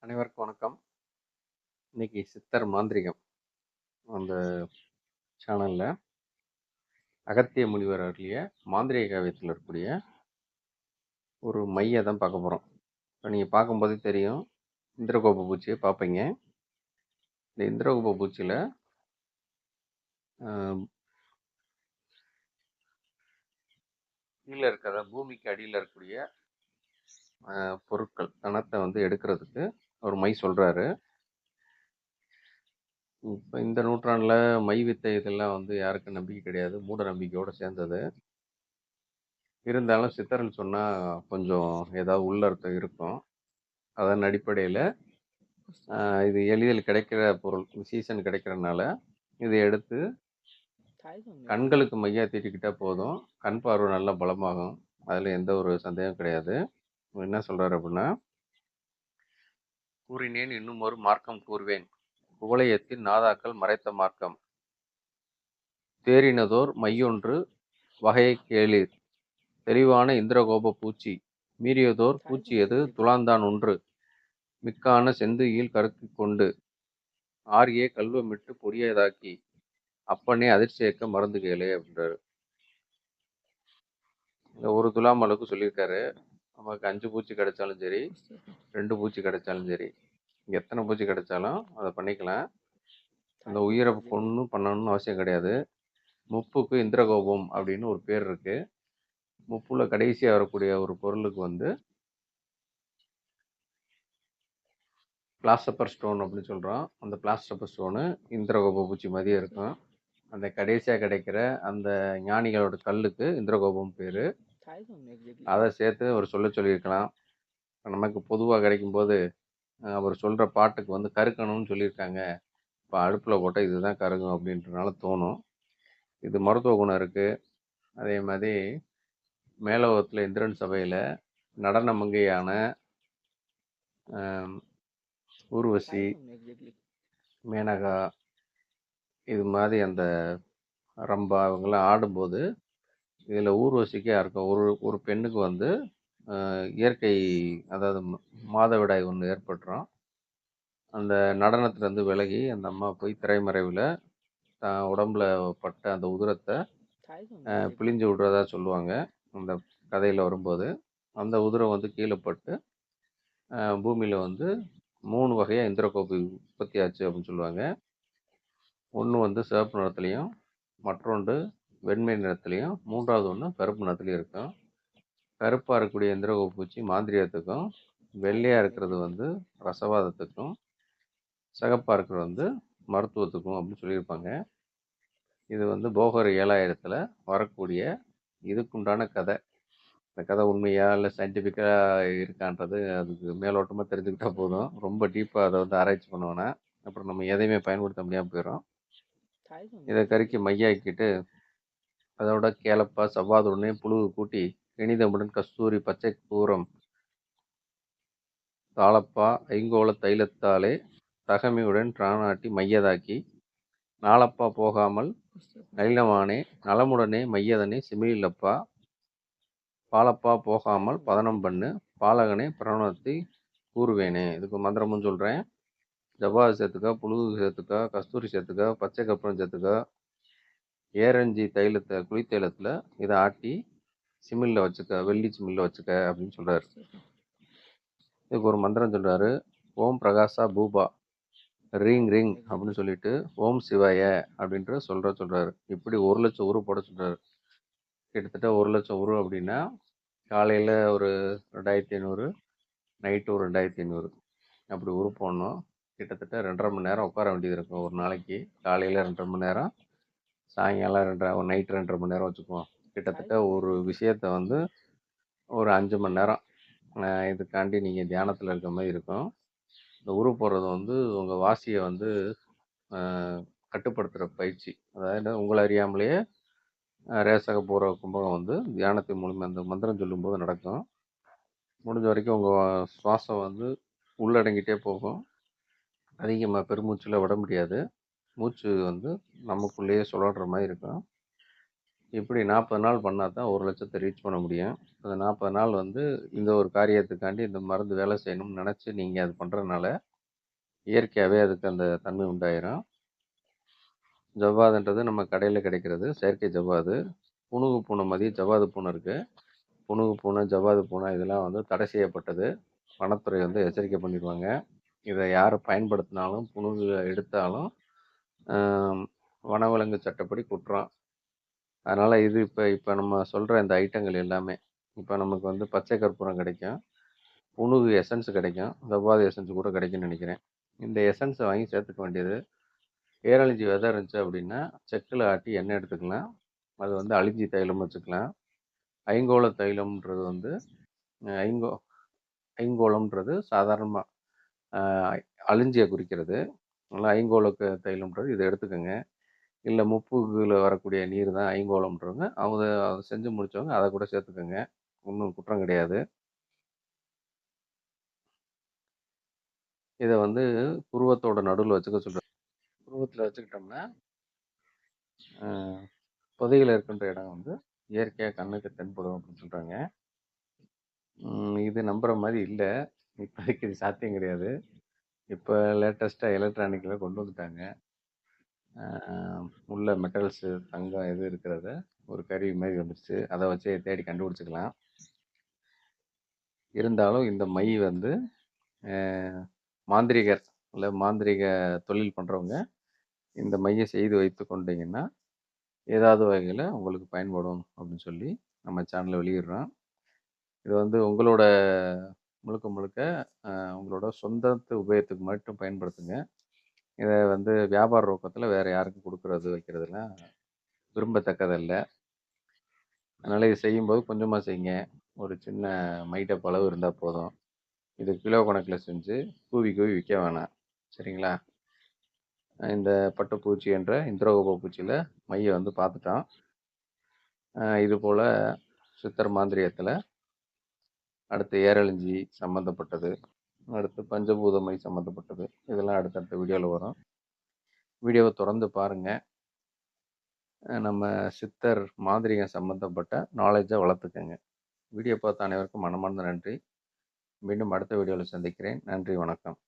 அனைவருக்கும் வணக்கம். இன்னைக்கு சித்தர் மாந்திரிகம் அந்த சேனல்ல அகத்திய முனிவர் அருளிய மாந்திரிக காவியத்தில் இருக்கக்கூடிய ஒரு மையை தான் பார்க்க போகிறோம். இப்போ நீங்கள் பார்க்கும்போதே தெரியும், இந்திரகோப பூச்சியை பார்ப்பீங்க. இந்த இந்திரகோப பூச்சியில் கீழே இருக்கிற பூமிக்கு அடியில் இருக்கக்கூடிய பொருட்கள் தனத்தை வந்து எடுக்கிறதுக்கு ஒரு மை சொல்கிறாரு. இப்போ இந்த நூற்றாண்டில் மை வித்தை இதெல்லாம் வந்து யாருக்கும் நம்பிக்கை கிடையாது, மூட நம்பிக்கையோடு சேர்ந்தது. இருந்தாலும் சித்தர்னு சொன்னால் கொஞ்சம் ஏதாவது உள்ளர்த்தம் இருக்கும். அதன் அடிப்படையில் இது எளிதில் கிடைக்கிற பொருள், சீசன் கிடைக்கிறனால இதை எடுத்து கண்களுக்கு மையா தீட்டிக்கிட்டா போதும், கண் பார்வை நல்லா பலமாகும். அதில் எந்த ஒரு சந்தேகம் கிடையாது. என்ன சொல்கிறார் அப்படின்னா, கூறினேன் இன்னும் ஒரு மார்க்கம் கூறுவேன், குவளையத்தின் நாதாக்கள் மறைத்த மார்க்கம். தேறினதோர் மையொன்று வகையை கேளீர், தெளிவான இந்திரகோப பூச்சி மீறியதோர் பூச்சி எது துளாந்தான் ஒன்று, மிக்கான செந்துயில் கருத்து கொண்டு ஆரியே கல்வமிட்டு பொரியதாக்கி அப்பனே அதிர்ச்சியக்க மருந்து கேளு அப்படின்றாரு. இந்த ஒரு துலாம் அளவுக்கு சொல்லியிருக்காரு. நமக்கு 5 பூச்சி கிடைச்சாலும் சரி, 2 பூச்சி கிடைச்சாலும் சரி, எத்தனை பூச்சி கிடைச்சாலும் அதை பண்ணிக்கலாம். அந்த உயிரை பண்ணணும்னு அவசியம் கிடையாது. முப்புக்கு இந்திரகோபம் அப்படின்னு ஒரு பேர் இருக்கு. முப்புல கடைசியாக வரக்கூடிய ஒரு பொருளுக்கு வந்து பிளாஸ்டப்பர் ஸ்டோன் அப்படின்னு சொல்கிறோம். அந்த பிளாஸ்டப்பர் ஸ்டோனு இந்திரகோப பூச்சி மாதிரியே இருக்கும். அந்த கடைசியாக கிடைக்கிற அந்த ஞானிகளோட கல்லுக்கு இந்திரகோபம் பேர். அதை சேர்த்து அவர் சொல்லியிருக்கலாம். நமக்கு பொதுவாக கிடைக்கும்போது அவர் சொல்கிற பாட்டுக்கு வந்து கருக்கணும்னு சொல்லியிருக்காங்க. இப்போ அடுப்பில் போட்டால் இதுதான் கருகும் அப்படின்றனால தோணும். இது மருத்துவ குணம் இருக்குது. அதே மாதிரி மேலோகத்தில் இந்திரன் சபையில் நடன மங்கையான ஊர்வசி, மேனகா, இது மாதிரி அந்த ரம்பா இவங்கெல்லாம் ஆடும்போது இதில் ஊர்வசிக்கு யாருக்கும் ஒரு பெண்ணுக்கு வந்து இயற்கை, அதாவது மாதவிடாய் ஒன்று ஏற்பட்டுரும். அந்த நடனத்துலேருந்து விலகி அந்த அம்மா போய் திரைமறைவில் தான் உடம்புல பட்ட அந்த உதிரத்தை பிழிஞ்சு விடுறதா சொல்லுவாங்க. அந்த கதையில் வரும்போது அந்த உதிரம் வந்து கீழே பட்டு பூமியில் வந்து 3 வகையாக இந்திரகோபி உற்பத்தி ஆச்சு அப்படின்னு சொல்லுவாங்க. ஒன்று வந்து சிவப்பு நிறத்துலையும், மற்றொன்று வெண்மை நிறத்துலையும், மூன்றாவது ஒன்று கருப்பு நிறத்துலையும் இருக்கும். கருப்பாக இருக்கக்கூடிய இந்திரகோப பூச்சி மாந்திரியத்துக்கும், வெள்ளையாக இருக்கிறது வந்து ரசவாதத்துக்கும், சிகப்பாக இருக்கிறது வந்து மருத்துவத்துக்கும் அப்படின்னு சொல்லியிருப்பாங்க. இது வந்து போகர் 7000ல் வரக்கூடிய இதுக்குண்டான கதை. இந்த கதை உண்மையா இல்லை சயின்டிஃபிக்காக இருக்கான்றது அதுக்கு மேலோட்டமாக தெரிஞ்சுக்கிட்டா போதும். ரொம்ப டீப்பாக அதை வந்து ஆராய்ச்சி பண்ணுவோன்னா அப்புறம் நம்ம எதையுமே பயன்படுத்த முடியாமல் போயிடும். இதை கறிக்கு மையாக்கிட்டு அதோட கேளப்பா செவ்வாதுடனே புழுகு கூட்டி இனிதமுடன் கஸ்தூரி பச்சை கூரம் தாளப்பா ஐங்கோல தைலத்தாலே தகமையுடன் பிராணாட்டி மையதாக்கி நாளப்பா போகாமல் நளினமானே நலமுடனே மையதனே சிமிழிலப்பா பாலப்பா போகாமல் பதனம் பண்ணு பாலகனே பிரணவத்தை கூறுவேனே. இதுக்கு மந்திரமும் சொல்கிறேன். ஜவ்வாது சேர்த்துக்கா, புழுகு சேர்த்துக்கா, கஸ்தூரி சேர்த்துக்கா, பச்சை கப்பரம் சேர்த்துக்கா, ஏரஞ்சி தைலத்தை குளி தைலத்தில் இதை ஆட்டி சிமிழில் வச்சுக்க, வெள்ளி சிமிழில் வச்சுக்க அப்படின்னு சொல்கிறாரு. இதுக்கு ஒரு மந்திரம் சொல்கிறாரு. ஓம் பிரகாசா பூபா ரிங் ரிங் அப்படின்னு சொல்லிட்டு ஓம் சிவாய அப்படின்ற சொல்கிறாரு. இப்படி 1,00,000 உரு போட சொல்கிறாரு. கிட்டத்தட்ட 1,00,000 உரு அப்படின்னா காலையில் ஒரு 2500, நைட்டு ஒரு 2500 அப்படி உரு போடணும். கிட்டத்தட்ட 2.5 மணி நேரம் உட்கார வேண்டியது இருக்கும் ஒரு நாளைக்கு. காலையில் 2.5 மணி நேரம், சாயங்காலம் நைட்டு 2.5 மணி நேரம் வச்சுக்குவோம். கிட்டத்தட்ட ஒரு விஷயத்த வந்து ஒரு 5 மணி நேரம் இதுக்காண்டி நீங்கள் தியானத்தில் இருக்க மாதிரி இருக்கும். இந்த உரு போடுறது வந்து உங்கள் வாசியை வந்து கட்டுப்படுத்துகிற பயிற்சி. அதாவது உங்களை அறியாமலேயே ரேசக பூர்வ கும்பகம் வந்து தியானத்தின் மூலமாக அந்த மந்திரம் சொல்லும்போது நடக்கும். முடிஞ்ச வரைக்கும் உங்கள் சுவாசம் வந்து உள்ளடங்கிட்டே போகும். அதிகமாக பெருமூச்சில் விட முடியாது. மூச்சு வந்து நமக்குள்ளேயே சுழன்ற மாதிரி இருக்கும். இப்படி 40 நாள் பண்ணா தான் 1,00,000 ரீச் பண்ண முடியும். அந்த 40 நாள் வந்து இந்த ஒரு காரியத்துக்காண்டி இந்த மருந்து வேலை செய்யணும்னு நெனச்சு நீங்க அது பண்றதுனால, இயற்கையாவே அதுக்கு அந்த தன்மை உண்டாயிரும். ஜவ்வாதுன்றது நம்ம கடையில கிடைக்கிறது. செயற்கை ஜவ்வாது. புனுகு பூனை மாரி ஜவ்வாது பூனை இருக்கு. புனுகு பூனை, ஜவ்வாது பூனை இதெல்லாம் வந்து தடை செய்யப்பட்டது. வனத்துறை வந்து எச்சரிக்கை பண்ணிருவாங்க. இத யாரு பயன்படுத்தினாலும், புனுகு எடுத்தாலும், அ வனவிலங்கு சட்டப்படி குற்றம். அதனால இது இப்ப இப்ப நம்ம சொல்ற இந்த ஐட்டங்கள் எல்லாமே, இப்ப நமக்கு வந்து பச்சை கற்பூரம் கிடைக்கும். புனுகு எசன்ஸ் கிடைக்கும். ஜவ்வாது எசன்ஸ் கூட கிடைக்கும்னு நெனைக்கிறேன். இந்த எசன்ஸ வாங்கி சேர்த்துக்க வேண்டியது. ஏரழிஞ்சி விதை இருந்துச்சு அப்படின்னா, செக்குல ஆட்டி எண்ணெய் எடுத்துக்கலாம். அது வந்து அழிஞ்சி தைலம் வச்சுக்கலாம். ஐங்கோல தைலம்ன்றது வந்து அ ஐங்கோ ஐங்கோலம்ன்றது சாதாரணமா அ அழிஞ்சிய குறிக்கிறது. அதனால ஐங்கோலக்கு தைலம்ன்றது இத எடுத்துக்கங்க. இல்ல முப்புக்குல வரக்கூடிய நீர் தான் ஐங்கோலம்ன்றவங்க, அவங்க அத செஞ்சு முடிச்சவங்க அத கூட சேர்த்துக்கங்க. ஒண்ணும் குற்றம் கிடையாது. இத வந்து புருவத்தோட நடுவுல வச்சுக்க சொல்றேன். புருவத்துல வச்சுக்கிட்டோம்னா, அ புதையல் இருக்கின்ற இடம் வந்து இயற்கையா கண்ணுக்கு தென்படும் அப்படின்னு சொல்றாங்க. இது நம்புற மாரி இல்ல. இப்போதைக்கு இது சாத்தியம் கிடையாது. இப்ப லேட்டஸ்ட்டா எலக்ட்ரானிக்ல கொண்டு வந்துட்டாங்க. அ உள்ள மெட்டல்ஸு, தங்கம் இது இருக்கிறத ஒரு கருவி மாரி வந்துருச்சு. அத வச்சே தேடி கண்டுபிடிச்சுக்கலாம். இருந்தாலும் இந்த மை வந்து அ மாந்திரிகர், இல்ல மாந்திரீக தொழில் பண்றவங்க இந்த மைய செய்து வைத்துக் கொண்டீங்கன்னா, ஏதாவது வகையில உங்களுக்கு பயன்படும் அப்படின்னு சொல்லி நம்ம சேனல்ல வெளியிடுறோம். இது வந்து உங்களோட முழுக்க முழுக்க உங்களோட சொந்தத்து உபயோகத்துக்கு மட்டும் பயன்படுத்துங்க. இத வந்து வியாபார நோக்கத்துல வேற யாருக்கும் குடுக்குறது, வைக்கிறதெல்லாம் விரும்பத்தக்கதல்ல. அதனால இது செய்யும்போது கொஞ்சமா செய்யுங்க. ஒரு சின்ன மை டப் அளவு இருந்தா போதும். இது கிலோ கணக்குல செஞ்சு கூவி கூவி விக்க வேணாம். சரிங்களா? இந்த பட்டுப்பூச்சி என்ற இந்திரகோப பூச்சியில மைய வந்து பார்த்துட்டோம். இதுபோல சித்தர் மாந்திரியத்துல அடுத்து ஏரழிஞ்சி சம்மந்தப்பட்டது, அடுத்து பஞ்சபூத மை சம்மந்தப்பட்டது, இதெல்லாம் அடுத்தடுத்த வீடியோல வரும். வீடியோவ தொடர்ந்து பாருங்க. நம்ம சித்தர் மாந்திரீகம் சம்மந்தப்பட்ட நாலேட்ஜ வளர்த்துக்கங்க. வீடியோ பார்த்த அனைவருக்கும் மனமார்ந்த நன்றி. மீண்டும் அடுத்த வீடியோல சந்திக்கிறேன். நன்றி, வணக்கம்.